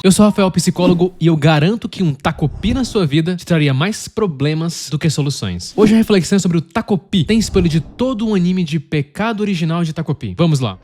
Eu sou o Rafael, psicólogo, e eu garanto que um tacopi na sua vida te traria mais problemas do que soluções. Hoje a reflexão é sobre o tacopi. Tem spoiler de todo um anime de Pecado Original de Tacopi. Vamos lá.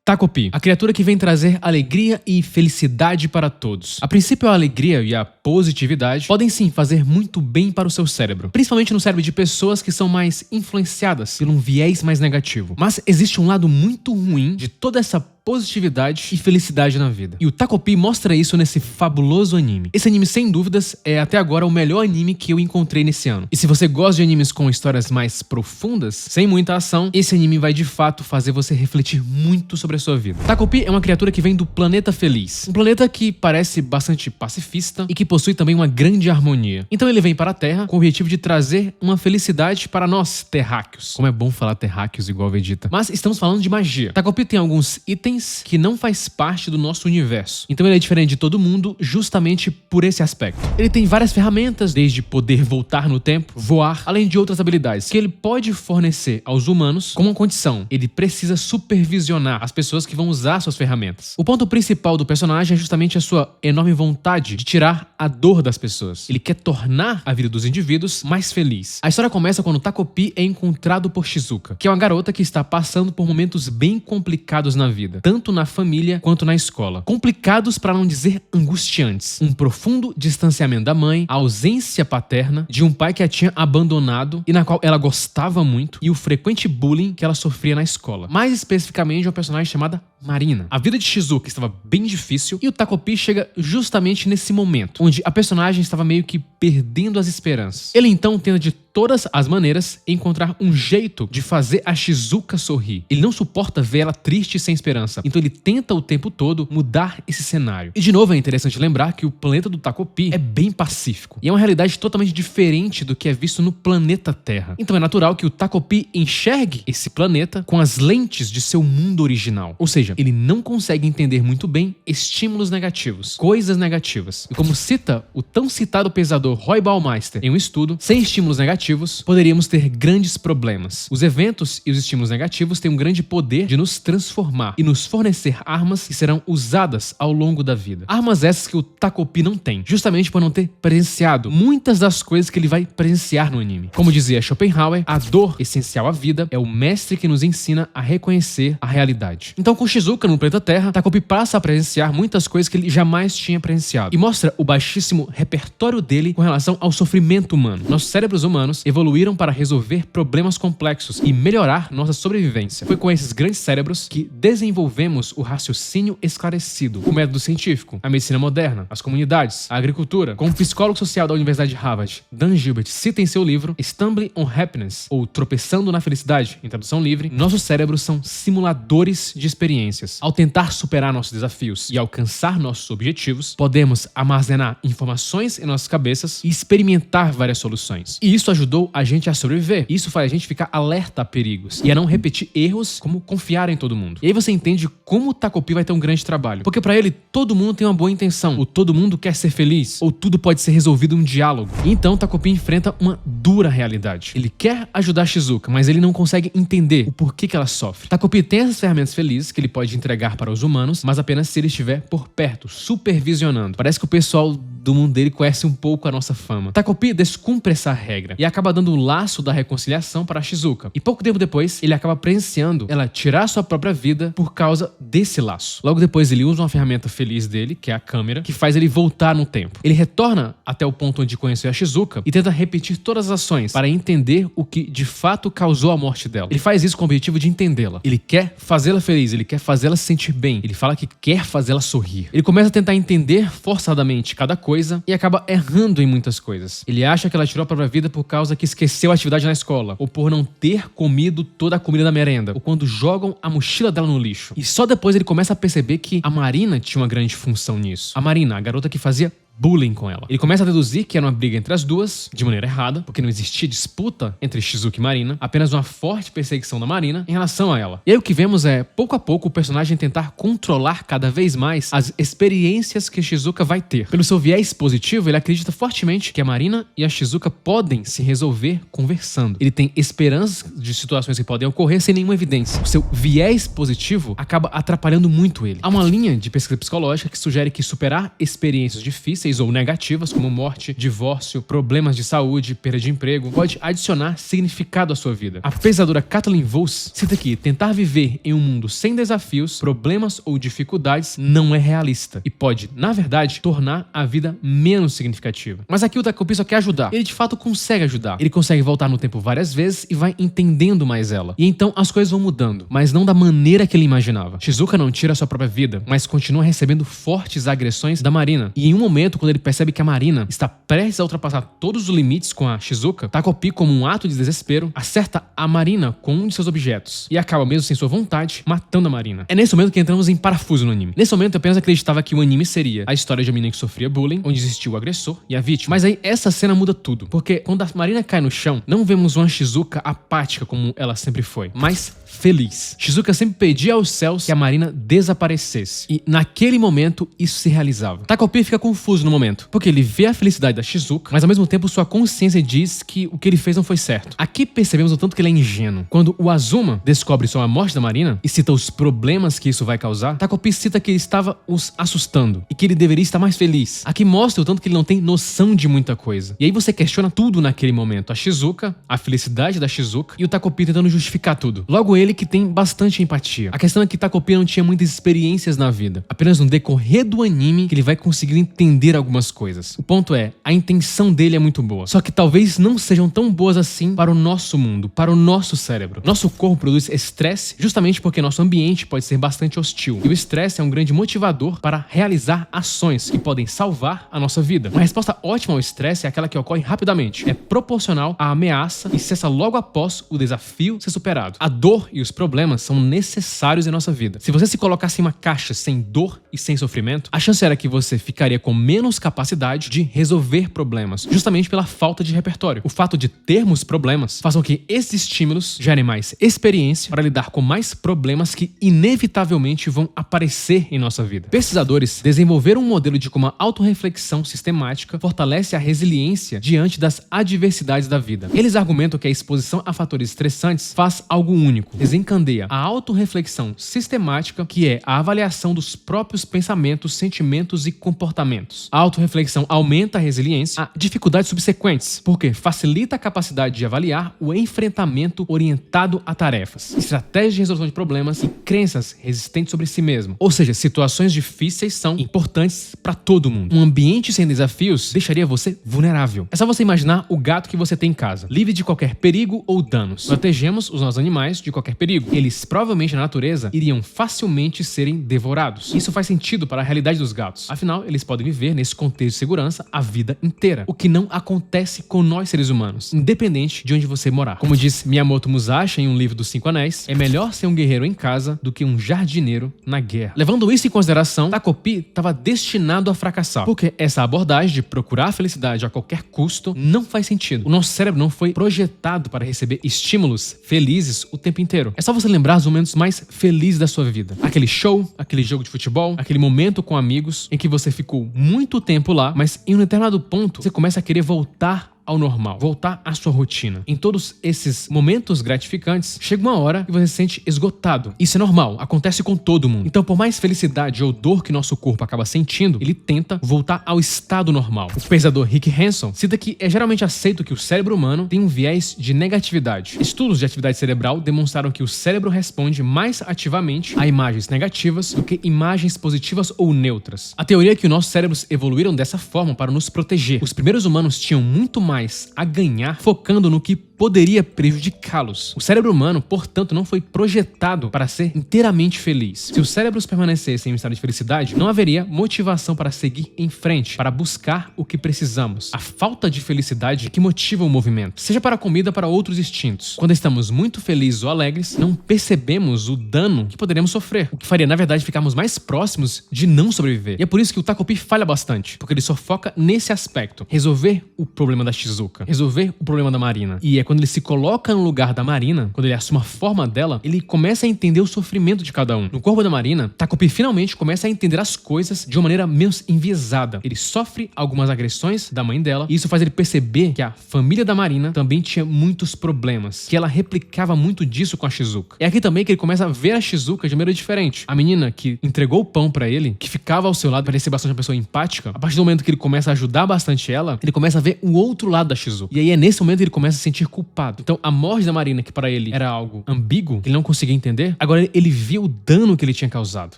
Tacopi, a criatura que vem trazer alegria e felicidade para todos. A princípio, a alegria e a positividade podem sim fazer muito bem para o seu cérebro, principalmente no cérebro de pessoas que são mais influenciadas por um viés mais negativo. Mas existe um lado muito ruim de toda essa positividade e felicidade na vida. E o Tacopi mostra isso nesse fabuloso anime. Esse anime, sem dúvidas, é até agora o melhor anime que eu encontrei nesse ano. E se você gosta de animes com histórias mais profundas, sem muita ação, esse anime vai de fato fazer você refletir muito sobre a sua vida. Tacopi é uma criatura que vem do planeta feliz. Um planeta que parece bastante pacifista e que possui também uma grande harmonia. Então ele vem para a Terra com o objetivo de trazer uma felicidade para nós, terráqueos. Como é bom falar terráqueos igual Vegeta. Mas estamos falando de magia. Tacopi tem alguns itens que não faz parte do nosso universo. Então ele é diferente de todo mundo justamente por esse aspecto. Ele tem várias ferramentas, desde poder voltar no tempo, voar, além de outras habilidades que ele pode fornecer aos humanos com uma condição: ele precisa supervisionar as pessoas que vão usar suas ferramentas. O ponto principal do personagem é justamente a sua enorme vontade de tirar a dor das pessoas. Ele quer tornar a vida dos indivíduos mais feliz. A história começa quando Tacopi é encontrado por Shizuka, que é uma garota que está passando por momentos bem complicados na vida, tanto na família quanto na escola. Complicados para não dizer angustiantes. Um profundo distanciamento da mãe, a ausência paterna, de um pai que a tinha abandonado e na qual ela gostava muito, e o frequente bullying que ela sofria na escola. Mais especificamente de uma personagem chamada Marina. A vida de Shizuka estava bem difícil e o Tacopi chega justamente nesse momento, onde a personagem estava meio que perdendo as esperanças. Ele então tenta de todas as maneiras encontrar um jeito de fazer a Shizuka sorrir. Ele não suporta ver ela triste e sem esperança, então ele tenta o tempo todo mudar esse cenário. E de novo é interessante lembrar que o planeta do Tacopi é bem pacífico e é uma realidade totalmente diferente do que é visto no planeta Terra. Então é natural que o Tacopi enxergue esse planeta com as lentes de seu mundo original. Ou seja, ele não consegue entender muito bem estímulos negativos, coisas negativas. E como cita o tão citado pesador Roy Baumeister em um estudo, sem estímulos negativos, poderíamos ter grandes problemas. Os eventos e os estímulos negativos têm um grande poder de nos transformar e nos fornecer armas que serão usadas ao longo da vida. Armas essas que o Tacopi não tem, justamente por não ter presenciado muitas das coisas que ele vai presenciar no anime. Como dizia Schopenhauer, a dor essencial à vida é o mestre que nos ensina a reconhecer a realidade. Então, com Shizuka no planeta Terra, Tacopi passa a presenciar muitas coisas que ele jamais tinha presenciado e mostra o baixíssimo repertório dele com relação ao sofrimento humano. Nossos cérebros humanos evoluíram para resolver problemas complexos e melhorar nossa sobrevivência. Foi com esses grandes cérebros que desenvolvemos o raciocínio esclarecido, o método científico, a medicina moderna, as comunidades, a agricultura. Como o psicólogo social da Universidade de Harvard, Dan Gilbert, cita em seu livro Stumbling on Happiness, ou Tropeçando na Felicidade, em tradução livre, nossos cérebros são simuladores de experiências. Ao tentar superar nossos desafios e alcançar nossos objetivos, podemos armazenar informações em nossas cabeças e experimentar várias soluções. E isso ajudou a gente a sobreviver. Isso faz a gente ficar alerta a perigos e a não repetir erros, como confiar em todo mundo. E aí você entende como o Tacopi vai ter um grande trabalho. Porque pra ele, todo mundo tem uma boa intenção, ou todo mundo quer ser feliz, ou tudo pode ser resolvido em um diálogo. E então o Tacopi enfrenta uma dura realidade. Ele quer ajudar a Shizuka, mas ele não consegue entender o porquê que ela sofre. Tacopi tem essas ferramentas felizes que ele pode entregar para os humanos, mas apenas se ele estiver por perto, supervisionando. Parece que o pessoal do mundo dele conhece um pouco a nossa fama. Tacopi descumpre essa regra e acaba dando o laço da reconciliação para a Shizuka. E pouco tempo depois, ele acaba presenciando ela tirar sua própria vida por causa desse laço. Logo depois, ele usa uma ferramenta feliz dele, que é a câmera, que faz ele voltar no tempo. Ele retorna até o ponto onde conheceu a Shizuka e tenta repetir todas as ações para entender o que de fato causou a morte dela. Ele faz isso com o objetivo de entendê-la. Ele quer fazê-la feliz, ele quer fazê-la se sentir bem. Ele fala que quer fazê-la sorrir. Ele começa a tentar entender forçadamente cada coisa e acaba errando em muitas coisas. Ele acha que ela tirou a própria vida por causa que esqueceu a atividade na escola, ou por não ter comido toda a comida da merenda, ou quando jogam a mochila dela no lixo. E só depois ele começa a perceber que a Marina tinha uma grande função nisso. A Marina, a garota que fazia bullying com ela. Ele começa a deduzir que era uma briga entre as duas, de maneira errada, porque não existia disputa entre Shizuka e Marina, apenas uma forte perseguição da Marina em relação a ela. E aí o que vemos é, pouco a pouco, o personagem tentar controlar cada vez mais as experiências que Shizuka vai ter. Pelo seu viés positivo, ele acredita fortemente que a Marina e a Shizuka podem se resolver conversando. Ele tem esperanças de situações que podem ocorrer sem nenhuma evidência. O seu viés positivo acaba atrapalhando muito ele. Há uma linha de pesquisa psicológica que sugere que superar experiências difíceis ou negativas, como morte, divórcio, problemas de saúde, perda de emprego, pode adicionar significado à sua vida. A pesadora Kathleen Vohs cita que tentar viver em um mundo sem desafios, problemas ou dificuldades não é realista e pode, na verdade, tornar a vida menos significativa. Mas aqui o Takopi só quer ajudar. Ele de fato consegue ajudar. Ele consegue voltar no tempo várias vezes e vai entendendo mais ela. E então as coisas vão mudando, mas não da maneira que ele imaginava. Shizuka não tira sua própria vida, mas continua recebendo fortes agressões da Marina. E em um momento, quando ele percebe que a Marina está prestes a ultrapassar todos os limites com a Shizuka, Takopi, como um ato de desespero, acerta a Marina com um de seus objetos e acaba, mesmo sem sua vontade, matando a Marina. É nesse momento que entramos em parafuso no anime. Nesse momento eu apenas acreditava que o anime seria a história de uma menina que sofria bullying, onde existia o agressor e a vítima. Mas aí essa cena muda tudo, porque quando a Marina cai no chão, não vemos uma Shizuka apática como ela sempre foi, mas feliz. Shizuka sempre pedia aos céus que a Marina desaparecesse. E naquele momento isso se realizava. Takopi fica confuso no momento, porque ele vê a felicidade da Shizuka, mas ao mesmo tempo sua consciência diz que o que ele fez não foi certo. Aqui percebemos o tanto que ele é ingênuo. Quando o Azuma descobre sobre a morte da Marina e cita os problemas que isso vai causar, Takopi cita que ele estava os assustando e que ele deveria estar mais feliz. Aqui mostra o tanto que ele não tem noção de muita coisa. E aí você questiona tudo naquele momento. A Shizuka, a felicidade da Shizuka e o Takopi tentando justificar tudo. Logo ele que tem bastante empatia. A questão é que Takopi não tinha muitas experiências na vida. Apenas no decorrer do anime que ele vai conseguir entender algumas coisas. O ponto é, a intenção dele é muito boa. Só que talvez não sejam tão boas assim para o nosso mundo, para o nosso cérebro. Nosso corpo produz estresse justamente porque nosso ambiente pode ser bastante hostil. E o estresse é um grande motivador para realizar ações que podem salvar a nossa vida. Uma resposta ótima ao estresse é aquela que ocorre rapidamente. É proporcional à ameaça e cessa logo após o desafio ser superado. A dor e os problemas são necessários em nossa vida. Se você se colocasse em uma caixa sem dor e sem sofrimento, a chance era que você ficaria com menos capacidade de resolver problemas, justamente pela falta de repertório. O fato de termos problemas faz com que esses estímulos gerem mais experiência para lidar com mais problemas que inevitavelmente vão aparecer em nossa vida. Pesquisadores desenvolveram um modelo de como a autorreflexão sistemática fortalece a resiliência diante das adversidades da vida. Eles argumentam que a exposição a fatores estressantes faz algo único. Desencadeia a autorreflexão sistemática, que é a avaliação dos próprios pensamentos, sentimentos e comportamentos. A autorreflexão aumenta a resiliência a dificuldades subsequentes, porque facilita a capacidade de avaliar o enfrentamento orientado a tarefas, estratégias de resolução de problemas e crenças resistentes sobre si mesmo. Ou seja, situações difíceis são importantes para todo mundo. Um ambiente sem desafios deixaria você vulnerável. É só você imaginar o gato que você tem em casa, livre de qualquer perigo ou danos. Protegemos os nossos animais de qualquer perigo. Eles provavelmente na natureza iriam facilmente serem devorados. Isso faz sentido para a realidade dos gatos. Afinal, eles podem viver nesse contexto de segurança a vida inteira, o que não acontece com nós seres humanos, independente de onde você morar. Como diz Miyamoto Musashi em um livro dos 5 Anéis, é melhor ser um guerreiro em casa do que um jardineiro na guerra. Levando isso em consideração, Takopi estava destinado a fracassar, porque essa abordagem de procurar a felicidade a qualquer custo não faz sentido. O nosso cérebro não foi projetado para receber estímulos felizes o tempo inteiro. É só você lembrar os momentos mais felizes da sua vida. Aquele show, aquele jogo de futebol, aquele momento com amigos em que você ficou muito tempo lá, mas em um determinado ponto você começa a querer voltar ao normal, voltar à sua rotina. Em todos esses momentos gratificantes, chega uma hora que você se sente esgotado. Isso é normal, acontece com todo mundo. Então, por mais felicidade ou dor que nosso corpo acaba sentindo, ele tenta voltar ao estado normal. O pesquisador Rick Hanson cita que é geralmente aceito que o cérebro humano tem um viés de negatividade. Estudos de atividade cerebral demonstraram que o cérebro responde mais ativamente a imagens negativas do que imagens positivas ou neutras. A teoria é que os nossos cérebros evoluíram dessa forma para nos proteger. Os primeiros humanos tinham muito mais a ganhar focando no que poderia prejudicá-los. O cérebro humano, portanto, não foi projetado para ser inteiramente feliz. Se os cérebros permanecessem em estado de felicidade, não haveria motivação para seguir em frente, para buscar o que precisamos. A falta de felicidade é que motiva o movimento, seja para a comida ou para outros instintos. Quando estamos muito felizes ou alegres, não percebemos o dano que poderíamos sofrer, o que faria, na verdade, ficarmos mais próximos de não sobreviver. E é por isso que o Takopi falha bastante, porque ele só foca nesse aspecto, resolver o problema da Shizuka, resolver o problema da Marina. E é quando ele se coloca no lugar da Marina, quando ele assume a forma dela, ele começa a entender o sofrimento de cada um. No corpo da Marina, Takopi finalmente começa a entender as coisas de uma maneira menos enviesada. Ele sofre algumas agressões da mãe dela, e isso faz ele perceber que a família da Marina também tinha muitos problemas, que ela replicava muito disso com a Shizuka. É aqui também que ele começa a ver a Shizuka de maneira diferente. A menina que entregou o pão pra ele, que ficava ao seu lado, parecia bastante uma pessoa empática, a partir do momento que ele começa a ajudar bastante ela, ele começa a ver o outro lado da Shizuka. E aí é nesse momento que ele começa a se sentir culpado. Então a morte da Marina, que para ele era algo ambíguo, que ele não conseguia entender, agora ele via o dano que ele tinha causado.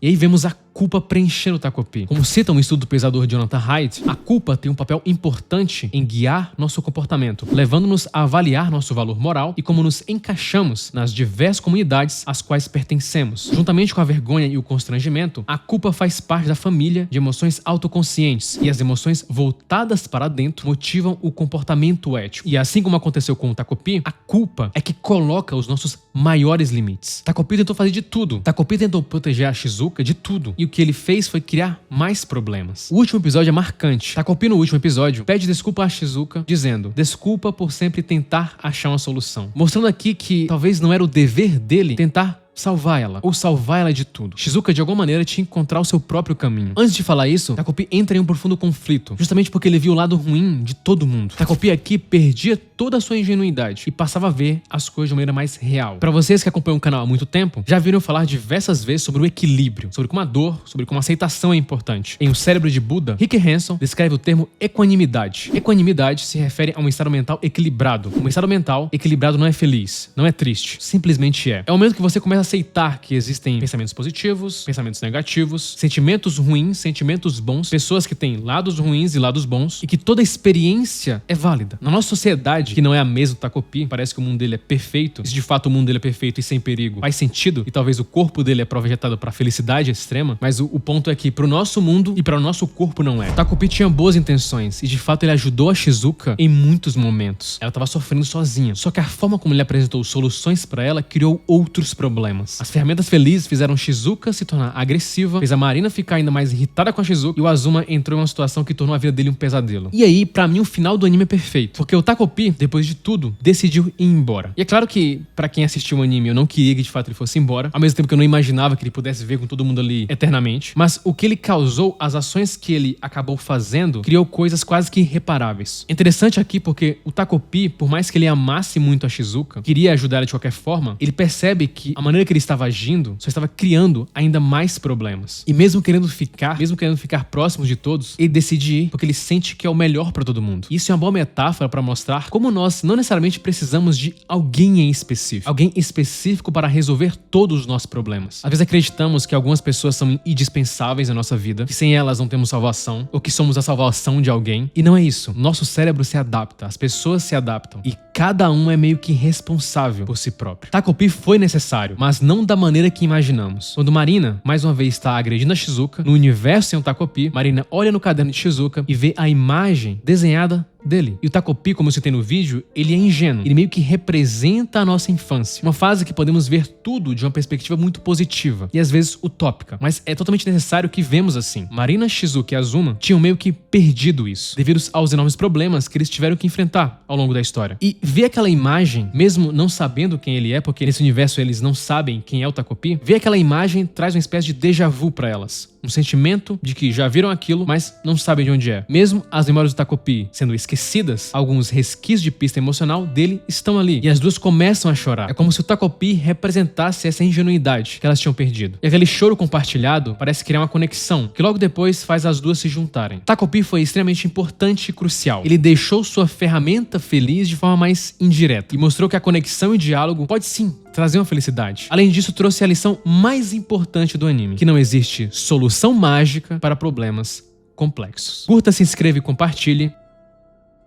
E aí vemos a culpa preenchendo o Takopi. Como cita um estudo do pesador Jonathan Haidt, a culpa tem um papel importante em guiar nosso comportamento, levando-nos a avaliar nosso valor moral e como nos encaixamos nas diversas comunidades às quais pertencemos. Juntamente com a vergonha e o constrangimento, a culpa faz parte da família de emoções autoconscientes, e as emoções voltadas para dentro motivam o comportamento ético. E assim como aconteceu com o Takopi, a culpa é que coloca os nossos maiores limites. Takopi tentou fazer de tudo. Takopi tentou proteger a Shizuka de tudo. E o que ele fez foi criar mais problemas. O último episódio é marcante. Takopi, no último episódio, pede desculpa a Shizuka, dizendo: desculpa por sempre tentar achar uma solução. Mostrando aqui que talvez não era o dever dele tentar salvar ela, ou salvar ela de tudo. Shizuka, de alguma maneira, tinha que encontrar o seu próprio caminho. Antes de falar isso, Takopi entra em um profundo conflito, justamente porque ele viu o lado ruim de todo mundo. Takopi aqui perdia toda a sua ingenuidade e passava a ver as coisas de uma maneira mais real. Para vocês que acompanham o canal há muito tempo, já viram falar diversas vezes sobre o equilíbrio, sobre como a dor, sobre como a aceitação é importante. Em O Cérebro de Buda, Rick Hanson descreve o termo equanimidade. Equanimidade se refere a um estado mental equilibrado. Um estado mental equilibrado não é feliz, não é triste, simplesmente é. É o momento que você começa a aceitar que existem pensamentos positivos, pensamentos negativos, sentimentos ruins, sentimentos bons, pessoas que têm lados ruins e lados bons, e que toda experiência é válida. Na nossa sociedade, que não é a mesma do Takopi, parece que o mundo dele é perfeito, e se de fato o mundo dele é perfeito e sem perigo, faz sentido, e talvez o corpo dele é projetado para felicidade extrema, mas o ponto é que pro nosso mundo e para o nosso corpo não é. Takopi tinha boas intenções, e de fato ele ajudou a Shizuka em muitos momentos. Ela estava sofrendo sozinha, só que a forma como ele apresentou soluções para ela criou outros problemas. As ferramentas felizes fizeram Shizuka se tornar agressiva, fez a Marina ficar ainda mais irritada com a Shizuka, e o Azuma entrou em uma situação que tornou a vida dele um pesadelo. E aí, pra mim, o final do anime é perfeito, porque o Takopi, depois de tudo, decidiu ir embora. E é claro que, pra quem assistiu o anime, eu não queria que de fato ele fosse embora, ao mesmo tempo que eu não imaginava que ele pudesse ver com todo mundo ali eternamente, mas o que ele causou, as ações que ele acabou fazendo, criou coisas quase que irreparáveis. Interessante aqui porque o Takopi, por mais que ele amasse muito a Shizuka, queria ajudar ela de qualquer forma, ele percebe que a maneira que ele estava agindo só estava criando ainda mais problemas. E mesmo querendo ficar próximo de todos, ele decide ir porque ele sente que é o melhor para todo mundo. Isso é uma boa metáfora para mostrar como nós não necessariamente precisamos de alguém em específico. Alguém específico para resolver todos os nossos problemas. Às vezes acreditamos que algumas pessoas são indispensáveis na nossa vida, que sem elas não temos salvação, ou que somos a salvação de alguém. E não é isso. Nosso cérebro se adapta, as pessoas se adaptam. E cada um é meio que responsável por si próprio. Takopi foi necessário, mas não da maneira que imaginamos. Quando Marina, mais uma vez, está agredindo a Shizuka, no universo sem o Takopi, Marina olha no caderno de Shizuka e vê a imagem desenhada dele. E o Takopi, como eu citei no vídeo, ele é ingênuo. Ele meio que representa a nossa infância. Uma fase que podemos ver tudo de uma perspectiva muito positiva e às vezes utópica. Mas é totalmente necessário que vemos assim. Marina, Shizuka e Azuma tinham meio que perdido isso, devido aos enormes problemas que eles tiveram que enfrentar ao longo da história. E ver aquela imagem, mesmo não sabendo quem ele é, porque nesse universo eles não sabem quem é o Takopi, ver aquela imagem traz uma espécie de déjà vu para elas. Um sentimento de que já viram aquilo, mas não sabem de onde é. Mesmo as memórias do Takopi sendo esquecidas, alguns resquícios de pista emocional dele estão ali. E as duas começam a chorar. É como se o Takopi representasse essa ingenuidade que elas tinham perdido. E aquele choro compartilhado parece criar uma conexão, que logo depois faz as duas se juntarem. Takopi foi extremamente importante e crucial. Ele deixou sua ferramenta feliz de forma mais indireta e mostrou que a conexão e diálogo pode sim trazer uma felicidade. Além disso, trouxe a lição mais importante do anime, que não existe solução mágica para problemas complexos. Curta, se inscreva e compartilhe.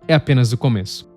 É apenas o começo.